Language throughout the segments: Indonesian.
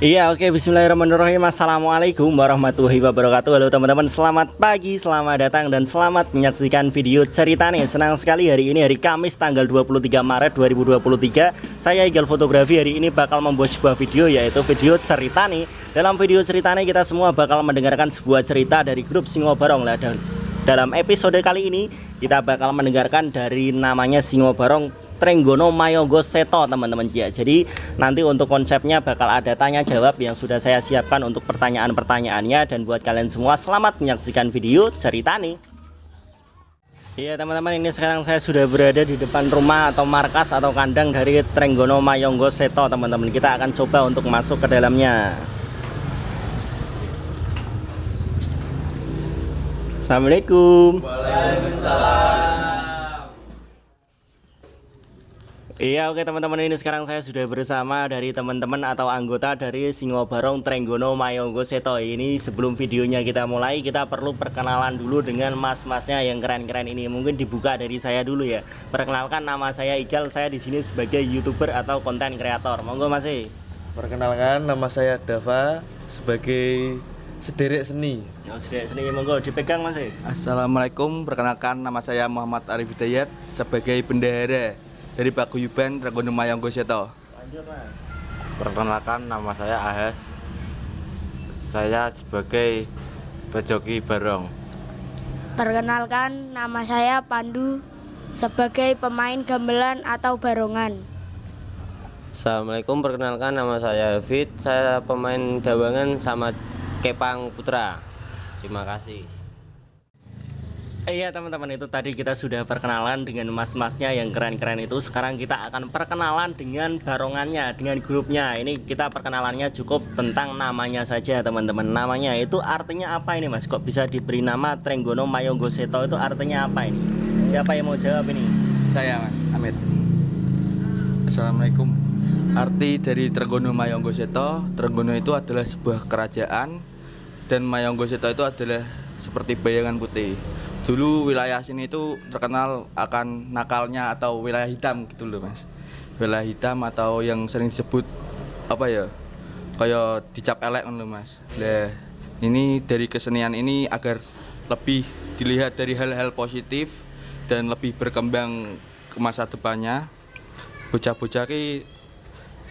Iya, oke, bismillahirrahmanirrahim. Assalamualaikum warahmatullahi wabarakatuh. Halo teman-teman, selamat pagi, selamat datang dan selamat menyaksikan video cerita nih. Senang sekali hari ini hari Kamis tanggal 23 Maret 2023. Saya Igal Fotografi hari ini bakal membuat sebuah video, yaitu video cerita nih. Dalam video cerita nih kita semua bakal mendengarkan sebuah cerita dari grup Singo Barong lah. Dan dalam episode kali ini kita bakal mendengarkan dari namanya Singo Barong Trenggono Mayonggo Seto, teman-teman ya. Jadi nanti untuk konsepnya bakal ada tanya jawab yang sudah saya siapkan untuk pertanyaan-pertanyaannya. Dan buat kalian semua selamat menyaksikan video cerita nih. Iya teman-teman, ini sekarang saya sudah berada di depan rumah atau markas atau kandang dari Trenggono Mayonggo Seto, teman-teman. Kita akan coba untuk masuk ke dalamnya. Assalamualaikum. Waalaikumsalam. Iya, oke teman-teman, ini sekarang saya sudah bersama dari teman-teman atau anggota dari Singo Barong Trenggono Mayonggo Seto. Ini sebelum videonya kita mulai, kita perlu perkenalan dulu dengan mas-masnya yang keren-keren ini. Mungkin dibuka dari saya dulu ya. Perkenalkan, nama saya Igal, saya di sini sebagai YouTuber atau konten kreator. Monggo Mas. Perkenalkan, nama saya Dava sebagai sederek seni. Oh, sederek seni, monggo dipegang Mas. Assalamualaikum, perkenalkan nama saya Muhammad Arif Hidayat sebagai bendahara dari Paguyuban Trenggono Mayonggo Seto. Lanjut Mas. Perkenalkan, nama saya Ahes. Saya sebagai pejoki barong. Perkenalkan, nama saya Pandu sebagai pemain gamelan atau barongan. Assalamualaikum, perkenalkan nama saya David. Saya pemain dawangan sama Kepang Putra. Terima kasih. Iya teman-teman, itu tadi kita sudah perkenalan dengan mas-masnya yang keren-keren itu. Sekarang kita akan perkenalan dengan barongannya, dengan grupnya. Ini kita perkenalannya cukup tentang namanya saja teman-teman. Namanya itu artinya apa ini Mas? Kok bisa diberi nama Trenggono Mayonggo Seto, itu artinya apa ini? Siapa yang mau jawab ini? Saya Mas Amit. Assalamualaikum. Arti dari Trenggono Mayonggo Seto, Trenggono itu adalah sebuah kerajaan dan Mayonggo Seto itu adalah seperti bayangan putih. Dulu wilayah sini itu terkenal akan nakalnya atau wilayah hitam gitu loh Mas. Wilayah hitam atau yang sering disebut apa ya, kayak dicap elek loh Mas. Nah, ini dari kesenian ini agar lebih dilihat dari hal-hal positif dan lebih berkembang ke masa depannya. Bocah-bocah ki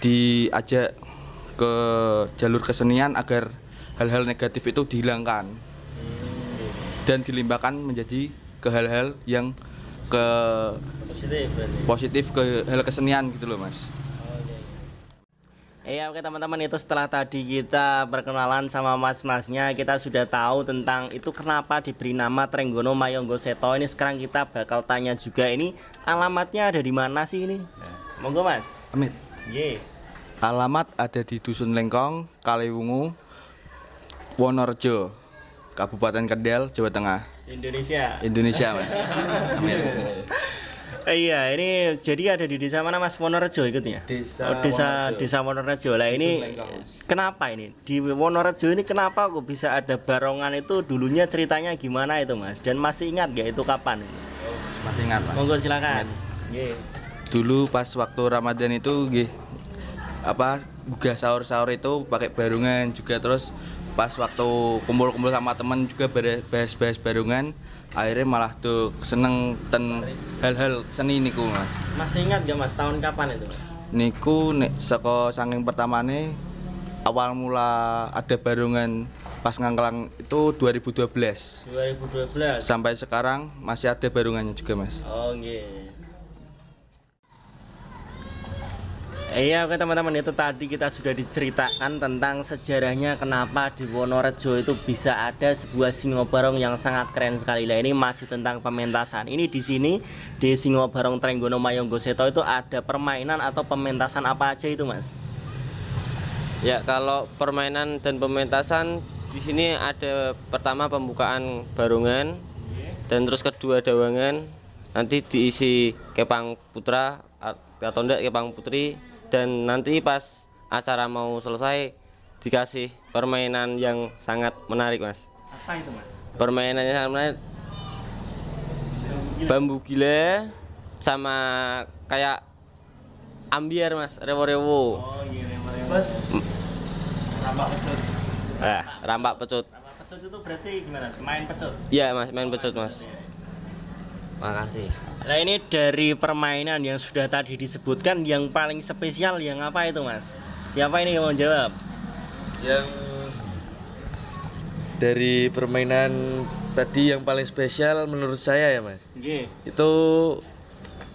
diajak ke jalur kesenian agar hal-hal negatif itu dihilangkan dan dilimpahkan menjadi ke hal-hal yang ke positif ke hal kesenian gitu loh Mas. Iya, oke teman-teman, itu setelah tadi kita perkenalan sama mas-masnya, kita sudah tahu tentang itu kenapa diberi nama Trenggono Mayonggo Seto. Ini sekarang kita bakal tanya juga, ini alamatnya ada di mana sih ini? Monggo Mas. Amit. Ye. Alamat ada di Dusun Lengkong, Kaliwungu, Wonorejo, Kabupaten Kendal, Jawa Tengah, Indonesia Mas. Amin. Iya, ini jadi ada di desa mana Mas? Wonorejo ikutnya? Desa Wonorejo. Lah ini kenapa ini di Wonorejo ini kenapa kok bisa ada barongan itu? Dulunya ceritanya gimana itu Mas? Dan masih ingat gak itu kapan? Masih ingat Mas. Monggo silakan. Nggih. Dulu pas waktu Ramadan itu nggih buka sahur-sahur itu pakai barungan juga, terus pas waktu kumpul-kumpul sama temen juga bahas-bahas barungan, akhirnya malah tuh seneng ten hal-hal seni niku Mas. Masih ingat gak Mas tahun kapan itu? Niku nek saka saking pertamane awal mula ada barungan pas ngangklang itu 2012. 2012. Sampai sekarang masih ada barungannya juga Mas. Oh nggih. Iya, oke teman-teman, itu tadi kita sudah diceritakan tentang sejarahnya kenapa di Wonorejo itu bisa ada sebuah Singo Barong yang sangat keren sekali. Lah ini masih tentang pementasan. Ini di sini di Singo Barong Trenggono Mayonggo Seto itu ada permainan atau pementasan apa aja itu Mas? Ya, kalau permainan dan pementasan di sini ada pertama pembukaan barongan dan terus kedua dawangan, nanti diisi Kepang Putra atau enggak Kepang Putri, dan nanti pas acara mau selesai dikasih permainan yang sangat menarik Mas. Apa itu Mas? Permainannya sangat menarik. Bambu gila sama kayak ambiar Mas, rewo-rewo. Oh iya, Mas, Rampak pecut. Rampak pecut. Rampak pecut itu berarti gimana? Main pecut. Iya mas, main pecut mas. Makasih. Nah ini dari permainan yang sudah tadi disebutkan, yang paling spesial yang apa itu mas? Siapa ini yang mau jawab? Yang dari permainan tadi yang paling spesial menurut saya ya mas, Oke. itu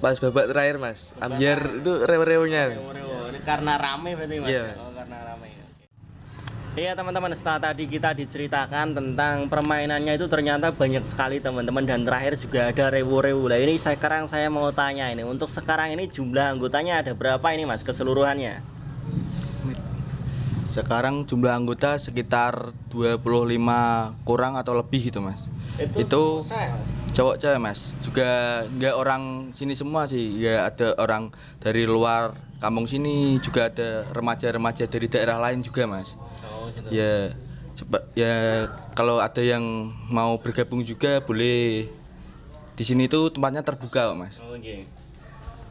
pas babak terakhir mas, ambiar itu rewo-rewonya. Ini karena rame berarti mas? Iya. Oh, karena rame. Iya teman-teman, setelah tadi kita diceritakan tentang permainannya itu ternyata banyak sekali teman-teman, dan terakhir juga ada rewo-rewo. Nah ini sekarang saya mau tanya ini, untuk sekarang ini jumlah anggotanya ada berapa ini mas keseluruhannya? Sekarang jumlah anggota sekitar 25 kurang atau lebih gitu mas. Itu cowok cewek mas, juga nggak orang sini semua sih, ya ada orang dari luar kampung sini, juga ada remaja-remaja dari daerah lain juga mas. Oh, gitu. Ya coba ya, kalau ada yang mau bergabung juga boleh. Di sini tuh tempatnya terbuka kok, mas. Oke.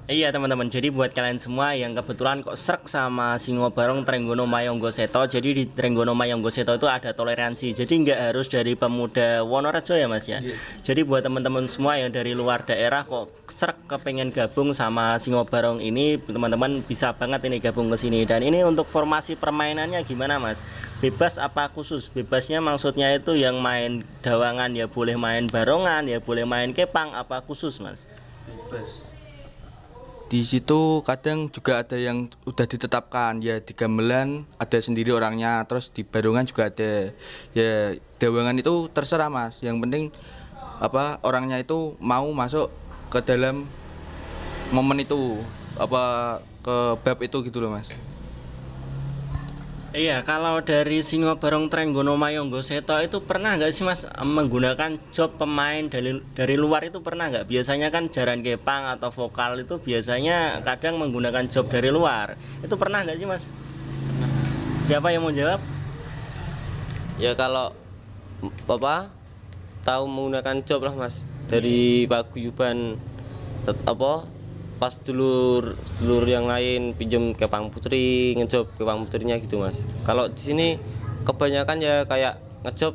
Iya teman-teman, jadi buat kalian semua yang kebetulan kok srek sama Singobarong Trenggono Mayonggo Seto, jadi di Trenggono Mayonggo Seto itu ada toleransi, jadi nggak harus dari pemuda Wonorejo ya mas ya. Jadi buat teman-teman semua yang dari luar daerah kok srek kepengen gabung sama Singobarong ini, teman-teman bisa banget ini gabung ke sini. Dan ini untuk formasi permainannya gimana mas? Bebas apa khusus? Bebasnya maksudnya itu yang main dawangan ya boleh main barongan, ya boleh main kepang, apa khusus mas? Bebas. Di situ kadang juga ada yang udah ditetapkan, ya di gamelan ada sendiri orangnya, terus di barongan juga ada. Ya dawangan itu terserah mas, yang penting apa orangnya itu mau masuk ke dalam momen itu, apa ke bab itu gitu loh mas. Iya, kalau dari Singobarong Trenggono Mayonggo Seto itu pernah nggak sih mas menggunakan job pemain dari luar itu pernah nggak? Biasanya kan jaran kepang atau vokal itu biasanya kadang menggunakan job dari luar. Itu pernah nggak sih mas? Siapa yang mau jawab? Ya kalau apa tahu menggunakan job lah mas, dari paguyuban apa pas dulur yang lain pinjem kepang putri, ngejob kepang putrinya gitu mas. Kalau di sini kebanyakan ya kayak ngejob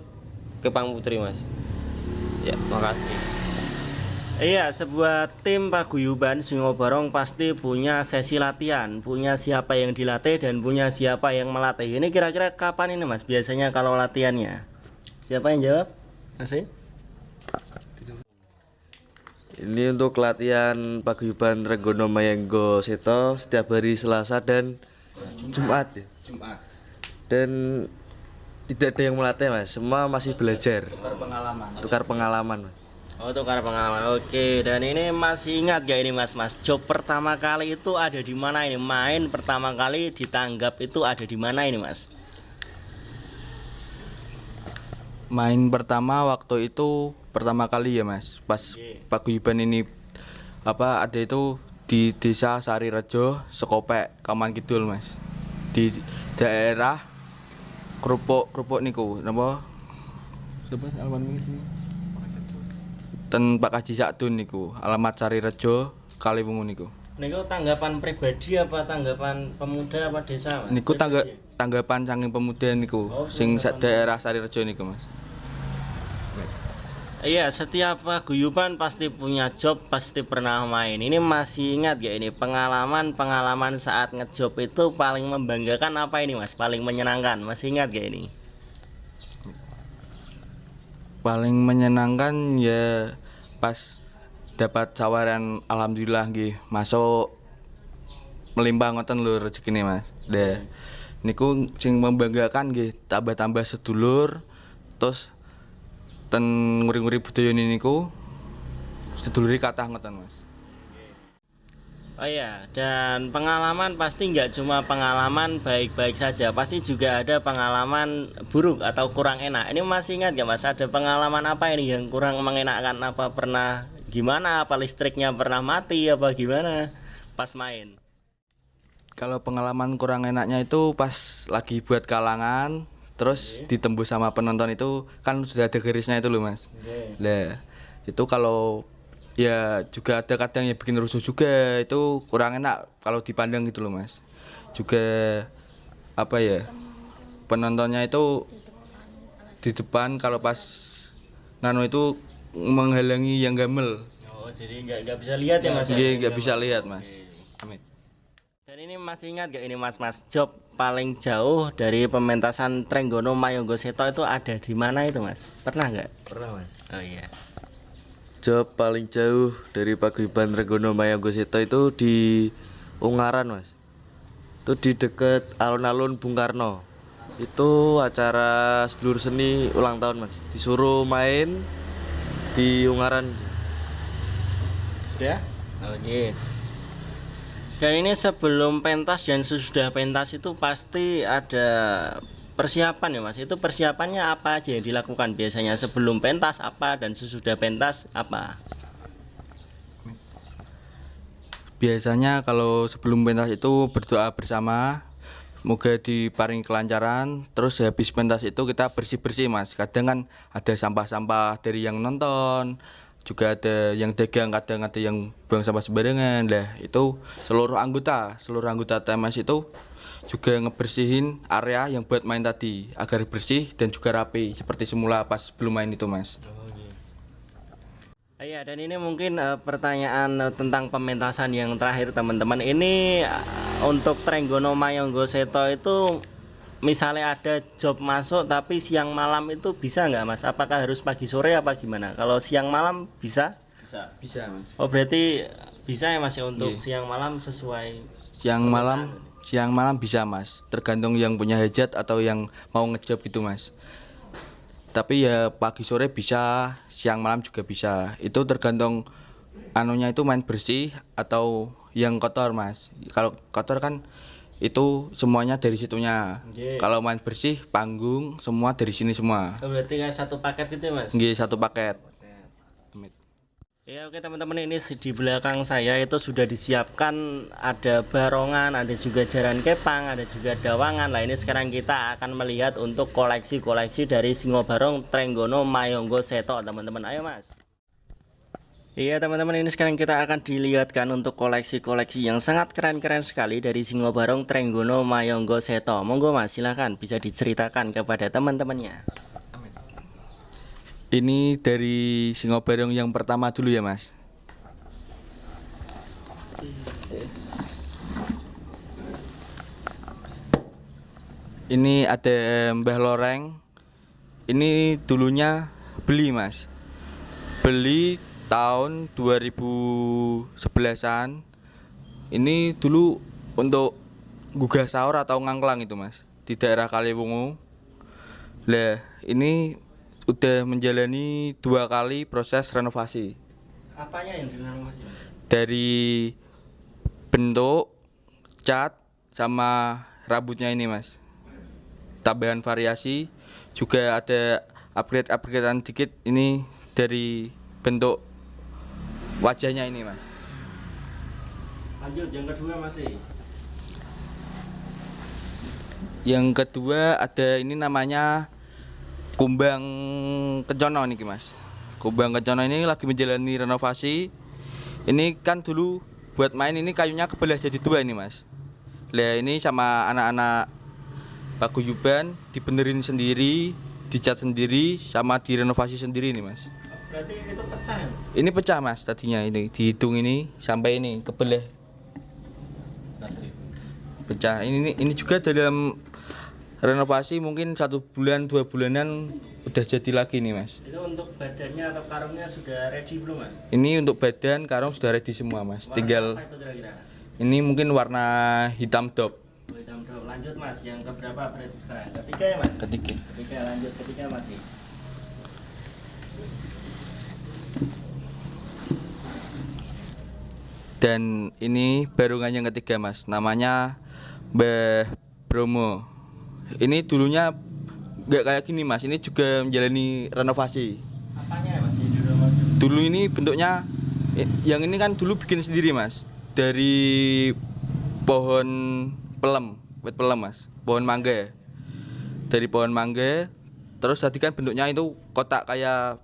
kepang putri mas. Ya makasih. Iya, sebuah tim paguyuban Singobarong pasti punya sesi latihan, punya siapa yang dilatih dan punya siapa yang melatih. Ini kira-kira kapan ini mas biasanya kalau latihannya? Siapa yang jawab? Masih? Ini untuk latihan paguyuban Trenggono Mayonggo Seto setiap hari Selasa dan Jumat ya. Dan tidak ada yang melatih mas, semua masih belajar. Tukar pengalaman mas. Oh, tukar pengalaman. Oke, dan ini masih ingat gak ini mas? Job pertama kali itu ada di mana ini? Main pertama kali ditanggap itu ada di mana ini mas? Main pertama waktu itu pertama kali ya mas, pas paguyuban ini apa ada itu di desa Sarirejo, Sekopek, Kaman Kidul mas, di daerah kerupuk niku, napa? Siapa alamat niku? Ten Pak Haji Sakdun niku, alamat Sarirejo, Kaliwungu niku. Niku tanggapan pribadi apa tanggapan pemuda apa desa mas? Niku tanggapan saking pemuda niku, sing daerah Sarirejo niku mas. Iya, setiap paguyuban pasti punya job, pasti pernah main. Ini masih ingat gak ini pengalaman saat ngejob itu paling membanggakan apa ini mas? Paling menyenangkan, masih ingat gak ini? Paling menyenangkan ya pas dapat tawaran, alhamdulillah nggih masuk melimpah ngoten lho rezekine mas. Deh niku sing membanggakan nggih, tambah-tambah sedulur, terus ten nguri-nguri budaya niku seduluri kathah ngoten mas. Oh iya, dan pengalaman pasti nggak cuma pengalaman baik-baik saja, pasti juga ada pengalaman buruk atau kurang enak. Ini masih ingat gak mas, ada pengalaman apa ini yang kurang mengenakkan? Apa pernah gimana, apa listriknya pernah mati, apa gimana pas main? Kalau pengalaman kurang enaknya itu pas lagi buat kalangan, terus ditembus sama penonton itu kan sudah ada garisnya itu loh mas. Nah itu kalau ya juga ada kadang yang bikin rusuh juga, itu kurang enak kalau dipandang gitu loh mas. Juga apa ya, penontonnya itu di depan, kalau pas nano itu menghalangi yang gamel. Oh, jadi nggak bisa lihat ya Mas? Nggak bisa lihat Mas. Amin. Dan ini masih ingat gak ini Mas job paling jauh dari pementasan Trenggono Mayangga Seta itu ada di mana itu Mas? Pernah nggak? Pernah Mas. Oh iya. Job paling jauh dari Paguyuban Trenggono Mayangga Seta itu di Ungaran Mas. Itu di deket alun-alun Bung Karno. Itu acara sedulur seni ulang tahun Mas. Disuruh main di Ungaran. Sudah? Oke. Dan ini sebelum pentas dan sesudah pentas itu pasti ada persiapan ya Mas. Itu persiapannya apa aja yang dilakukan biasanya sebelum pentas apa dan sesudah pentas apa? Biasanya kalau sebelum pentas itu berdoa bersama, semoga diparingi kelancaran. Terus habis pentas itu kita bersih-bersih Mas. Kadang kan ada sampah-sampah dari yang nonton, juga ada yang dagang, kadang ada yang buang sampah sembarangan. Lah itu seluruh anggota TMS itu juga ngebersihin area yang buat main tadi agar bersih dan juga rapi seperti semula pas belum main itu Mas. Iya, dan ini mungkin pertanyaan tentang pementasan yang terakhir teman-teman. Ini untuk Trenggono Mayangga Seta itu misalnya ada job masuk tapi siang malam itu bisa nggak Mas? Apakah harus pagi sore apa gimana? Kalau siang malam bisa? Bisa Mas. Oh berarti bisa ya Mas ya untuk siang malam sesuai. Siang malam bisa Mas, tergantung yang punya hajat atau yang mau ngejob gitu Mas. Tapi ya pagi sore bisa, siang malam juga bisa. Itu tergantung anunya itu main bersih atau yang kotor Mas. Kalau kotor kan itu semuanya dari situnya. Kalau main bersih panggung semua dari sini semua. Oh, berarti kayak satu paket gitu ya Mas? Nggih, satu paket. Ya oke teman-teman, ini di belakang saya itu sudah disiapkan ada barongan, ada juga jaran kepang, ada juga dawangan. Nah ini sekarang kita akan melihat untuk koleksi-koleksi dari Singo Barong Trenggono Mayangga Seta teman-teman. Ayo Mas. Iya teman-teman, ini sekarang kita akan dilihatkan untuk koleksi-koleksi yang sangat keren-keren sekali dari Singo Barong Trenggono Mayangga Seta. Monggo Mas, silahkan bisa diceritakan kepada teman-temannya. Ini dari Singo Barong yang pertama dulu ya Mas. Ini ada Mbah Loreng. Ini dulunya beli Mas. Beli tahun 2011-an. Ini dulu untuk gugah sahur atau ngangklang itu Mas, di daerah Kaliwungu. Lah ini udah menjalani 2 kali proses renovasi. Apanya yang direnovasi? Dari bentuk, cat, sama rambutnya ini Mas. Tambahan variasi, juga ada upgrade-upgradean dikit ini dari bentuk wajahnya ini Mas. Lanjut yang kedua masih. Yang kedua ada ini namanya Kumbang Kencono nih Mas. Kumbang Kencono ini lagi menjalani renovasi. Ini kan dulu buat main ini kayunya kebelah jadi 2 ini Mas. Lah ini sama anak-anak paguyuban dibenerin sendiri, dicat sendiri, sama direnovasi sendiri nih Mas. Berarti itu pecah ya? Ini pecah Mas tadinya, ini dihitung ini sampai ini kebelah. Pecah. Ini juga dalam renovasi mungkin 1 bulan 2 bulanan udah jadi lagi nih Mas. Itu untuk badannya atau karungnya sudah ready belum Mas? Ini untuk badan karung sudah ready semua Mas. Warna Tinggal apa itu kira-kira? ini mungkin warna hitam top. Oh, hitam dulu. Lanjut Mas, yang keberapa berarti sekarang? Ketiga ya Mas? Ketiga. Ketiga, lanjut ketiga masih. Dan ini barongan yang ketiga Mas, namanya Mbah Bromo. Ini dulunya nggak kayak gini Mas, ini juga menjalani renovasi. Apanya ya Mas? Dulu Mas. Dulu ini bentuknya, yang ini kan dulu bikin sendiri Mas, dari pohon pelem, wit pelem Mas, pohon mangga. Dari pohon mangga, terus tadi kan bentuknya itu kotak kayak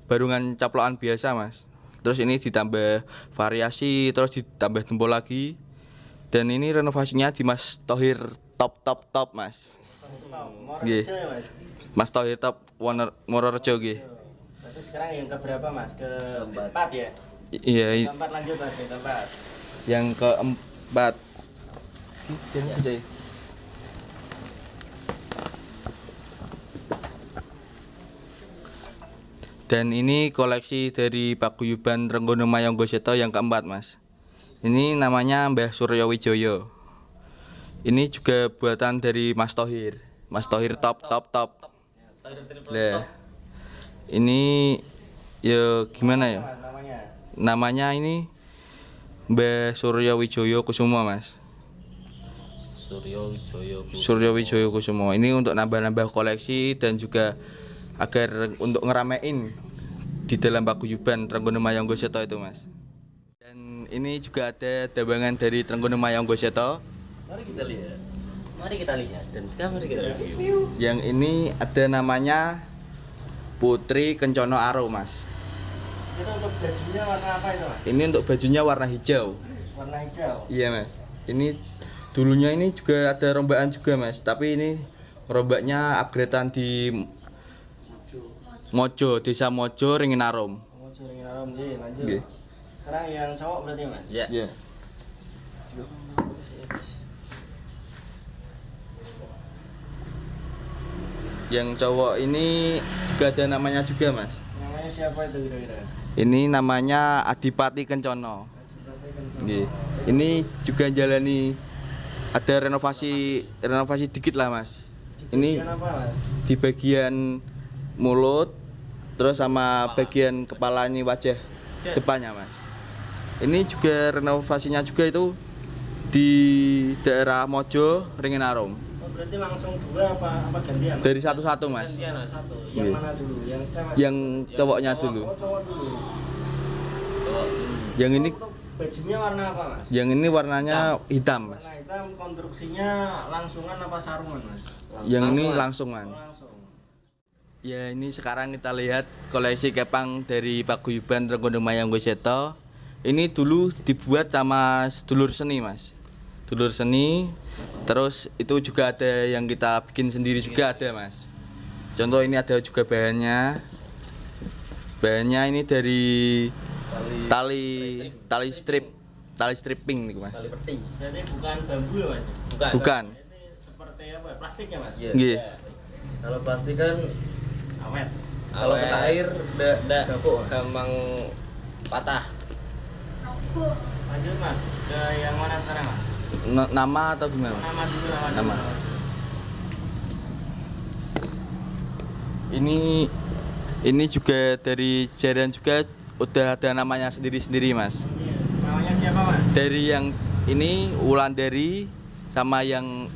barungan caplokan biasa Mas. Terus ini ditambah variasi, terus ditambah tempol lagi. Dan ini renovasinya di Mas Thohir top Mas. Nggih. Morejo ya Mas. Mas Thohir Top Morejo nggih. Berarti sekarang yang keberapa Mas? Keempat ya? Iya, Keempat lanjut Mas, yang keempat. yang keempat. Dan ini koleksi dari Paguyuban Trenggono Mayangga Seta yang keempat, Mas. Ini namanya Mbah Suryo Wijoyo. Ini juga buatan dari Mas Thohir. Mas Thohir top. Nah, ini ya gimana ya? Namanya. Namanya ini Mbah Suryo Wijoyo Kusumo, Mas. Suryo Wijoyo Kusumo. Ini untuk nambah-nambah koleksi dan juga agar untuk ngeramein di dalam Paguyuban Trenggono Mayangga Seta itu, Mas. Dan ini juga ada dabangan dari Trenggono Mayangga Seta. Mari kita lihat dan mari kita review. Yang ini ada namanya Putri Kencono Aro, Mas. Itu untuk bajunya warna apa itu Mas? Ini untuk bajunya warna hijau. Warna hijau. Iya, Mas. Ini dulunya ini juga ada rombaan juga, Mas. Tapi ini rombaknya upgradean di Mojo, Desa Mojo, Ringin Arum. Mau jaring alam nggih, lanjut. Nggih. Sekarang yang cowok berarti Mas? Ya. Iya. Yang cowok ini juga ada namanya juga, Mas. Namanya siapa itu kira-kira? Ini namanya Adipati Kencono. Nggih. Ini juga jalani ada renovasi dikit lah, Mas. Ini Bagian apa Mas? di bagian mulut, terus sama bagian kepala ini wajah depannya, Mas. Ini juga renovasinya juga itu di daerah Mojo, Ringin Arum. Oh, berarti langsung dua apa gantian? Dari satu-satu, Mas. Gantian satu. Yang Nggih. mana dulu? Yang cewek? Yang cowoknya dulu. Oh, cowok dulu. Yang ini Untuk bajunya warna apa Mas? yang ini warnanya hitam, Mas. Warna hitam, konstruksinya langsungan apa sarungan Mas? Yang ini langsungan. Oh, langsung. Ya, ini sekarang kita lihat koleksi kepang dari Paguyuban Trenggono Mayangga Seta. Ini dulu dibuat sama sedulur seni, Mas. Dulur seni. Terus itu juga ada yang kita bikin sendiri juga ada, Mas. Contoh ini ada juga bahannya. Bahannya ini dari tali stripping nih, Mas. Jadi bukan bambu ya Mas? Bukan. Ini seperti apa? Plastik ya Mas? Nggih. Kalau plastik kan Awet. kalau kena air Nggak gapuk. gampang patah. Lanjut Mas, ke yang mana sekarang Mas? Nama atau gimana, Mas? Nama dulu, nama Nama. dulu. Ini juga dari Jaran juga udah ada namanya sendiri-sendiri, Mas. Iya. Namanya siapa Mas? Dari yang ini Wulandari sama yang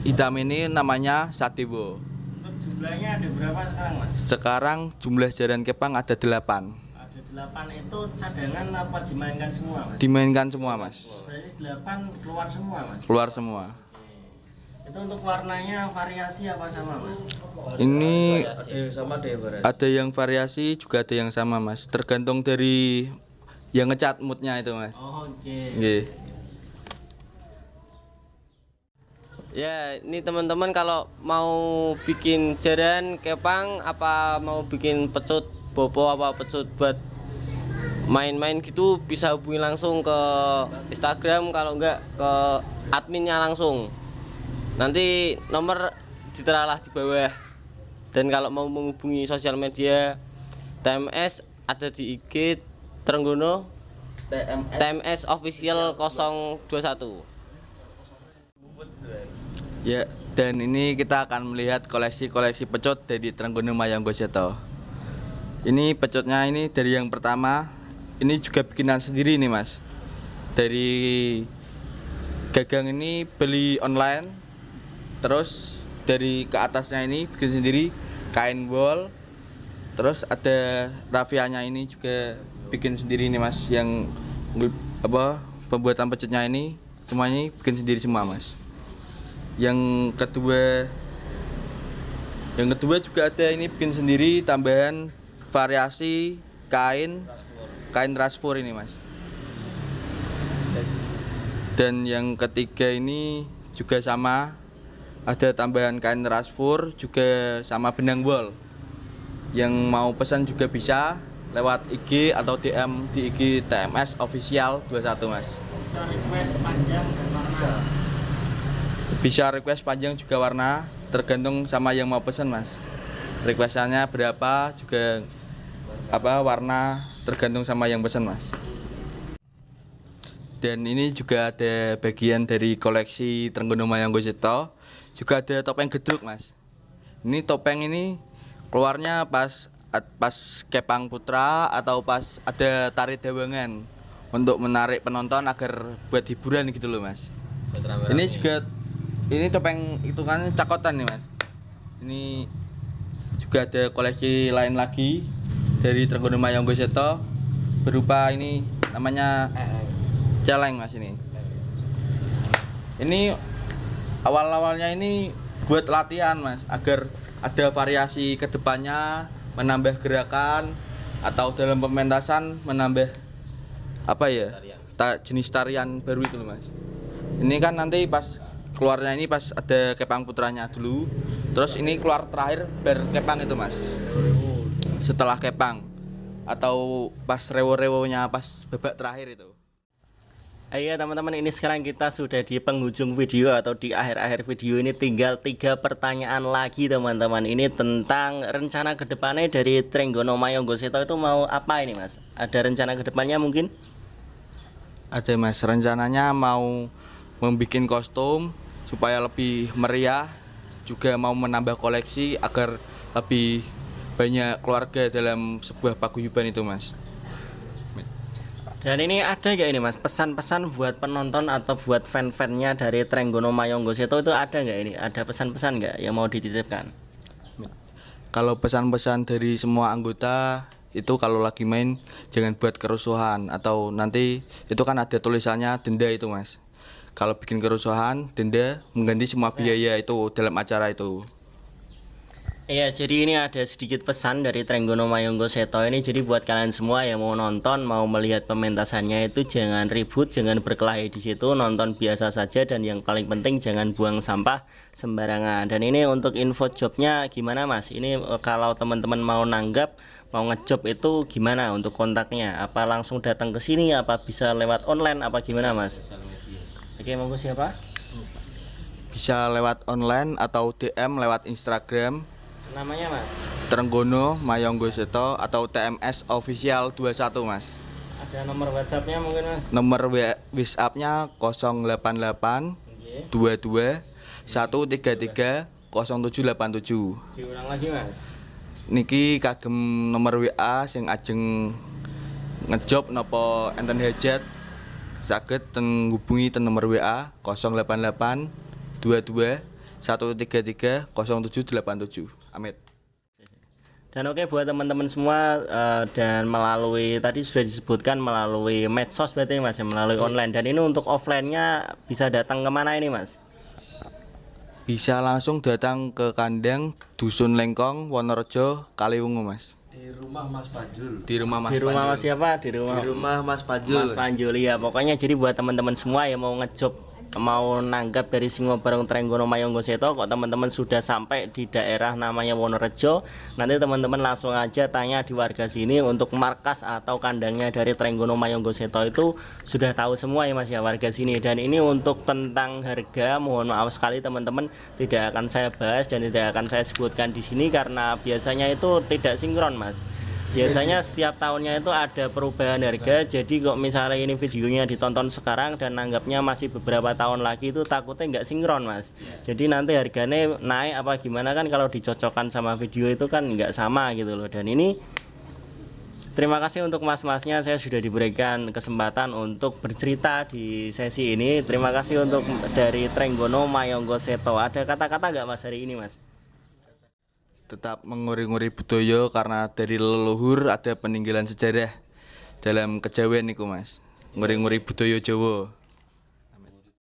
hitam ini namanya Sadewo. Untuk jumlahnya ada berapa sekarang Mas? Sekarang jumlah jaran kepang ada 8. Ada 8 itu cadangan apa dimainkan semua Mas? Dimainkan semua, Mas. Berarti 8 keluar semua Mas? Keluar semua. Oke. Itu untuk warnanya variasi apa sama Mas? Ini Ada yang sama ada yang barat. ada yang variasi juga ada yang sama, Mas. Tergantung dari yang ngecat moodnya itu, Mas. Oh, oke. Nggih. Ya, ini teman-teman kalau mau bikin jaran kepang apa mau bikin pecut bopo apa pecut buat main-main gitu bisa hubungi langsung ke Instagram, kalau enggak ke adminnya langsung. Nanti nomor diteralah di bawah. Dan kalau mau menghubungi sosial media TMS ada di IG Trenggono TMS official 021. Ya, dan ini kita akan melihat koleksi-koleksi pecut dari Trenggono Mayangga Seta. Ini pecutnya ini dari yang pertama, ini juga bikinan sendiri nih, Mas. Dari gagang ini beli online, terus dari ke atasnya ini bikin sendiri kain wol, terus ada rafianya ini juga bikin sendiri nih, Mas. Yang pembuatan pecutnya ini semuanya bikin sendiri semua, Mas. Yang kedua juga ada ini bikin sendiri tambahan variasi kain rasfur ini, Mas. Dan yang ketiga ini juga sama ada tambahan kain rasfur juga sama benang wol. Yang mau pesan juga bisa lewat IG atau DM di IG TMS Official 21 Mas. Bisa request panjang dan warna. Bisa request panjang juga warna, tergantung sama yang mau pesan Mas. Requestannya berapa juga warna tergantung sama yang pesan Mas. Dan ini juga ada bagian dari koleksi Trenggono Mayanggo Seto. Juga ada topeng geduk Mas. Ini topeng ini keluarnya pas Kepang Putra atau pas ada tari dawangan untuk menarik penonton agar buat hiburan gitu loh Mas. Ini juga topeng hitungannya cakotan nih Mas. Ini juga ada koleksi lain lagi dari Trenggono Mayanggo Seto berupa ini namanya celeng Mas ini. Ini awalnya ini buat latihan Mas agar ada variasi ke depannya, menambah gerakan atau dalam pementasan menambah jenis tarian baru itu loh Mas. Ini kan nanti pas keluarnya ini pas ada Kepang Putranya dulu, terus ini keluar terakhir Kepang itu Mas. Setelah Kepang atau pas rewo-rewonya pas babak terakhir itu. Iya teman-teman, ini sekarang kita sudah di penghujung video atau di akhir-akhir video ini, tinggal 3 pertanyaan lagi teman-teman. Ini tentang rencana kedepannya dari Trenggono Mayanggo Seto itu mau apa ini Mas? Ada rencana kedepannya mungkin? Ada Mas, rencananya mau membuat kostum supaya lebih meriah, juga mau menambah koleksi agar lebih banyak keluarga dalam sebuah paguyuban itu Mas. Dan ini ada nggak ini Mas, pesan-pesan buat penonton atau buat fan-fannya dari Trenggono Mayanggo Seto itu ada nggak ini? Ada pesan-pesan nggak yang mau dititipkan? Kalau pesan-pesan dari semua anggota itu kalau lagi main jangan buat kerusuhan, atau nanti itu kan ada tulisannya denda itu Mas. Kalau bikin kerusuhan, denda mengganti semua biaya itu dalam acara itu. Iya, jadi ini ada sedikit pesan dari Trenggono Mayanggo Seto ini. Jadi buat kalian semua yang mau nonton, mau melihat pementasannya itu jangan ribut, jangan berkelahi di situ, nonton biasa saja, dan yang paling penting jangan buang sampah sembarangan. Dan ini untuk info jobnya gimana Mas? Ini kalau teman-teman mau nanggap, mau ngejob itu gimana untuk kontaknya? Apa langsung datang ke sini? Apa bisa lewat online? Apa gimana Mas? Oke, monggo siapa? Bisa lewat online atau DM lewat Instagram. Namanya Mas? Trenggono Mayanggo Seto atau TMS Official 21 Mas. Ada nomor WhatsAppnya mungkin Mas? Nomor WhatsApp-nya 088 22 133 0787. Diulang lagi Mas. Niki kagem nomor WA sing ajeng ngejob napa enten hajat saged ten hubungi ten nomor WA 088 22 133 0787. Amit. Dan oke buat teman-teman semua, dan melalui tadi sudah disebutkan melalui medsos berarti Mas ya, melalui online. Dan ini untuk offline-nya bisa datang kemana ini Mas? Bisa langsung datang ke kandang Dusun Lengkong, Wonorejo, Kaliwungu Mas. Di rumah Mas Panjul. Di rumah Mas Di rumah Mas siapa? Di rumah Mas Panjul. Mas Panjul ya. Pokoknya jadi buat teman-teman semua yang mau ngejob, mau nanggap dari Singo Barong Trenggono Mayanggo Seto, kok teman-teman sudah sampai di daerah namanya Wonorejo, nanti teman-teman langsung aja tanya di warga sini untuk markas atau kandangnya dari Trenggono Mayanggo Seto itu sudah tahu semua ya Mas ya, warga sini. Dan ini untuk tentang harga, mohon maaf sekali teman-teman, tidak akan saya bahas dan tidak akan saya sebutkan di sini karena biasanya itu tidak sinkron Mas. Biasanya setiap tahunnya itu ada perubahan harga. Jadi kok misalnya ini videonya ditonton sekarang dan nanggapnya masih beberapa tahun lagi, itu takutnya nggak sinkron Mas. Jadi nanti harganya naik apa gimana kan, kalau dicocokkan sama video itu kan nggak sama gitu loh. Dan ini terima kasih untuk mas-masnya, saya sudah diberikan kesempatan untuk bercerita di sesi ini. Terima kasih untuk dari Trenggono Mayanggo Seto. Ada kata-kata nggak Mas hari ini Mas? Tetap menguri-nguri budaya karena dari leluhur ada peninggalan sejarah dalam kejawen niku Mas. Nguri-nguri budaya Jawa.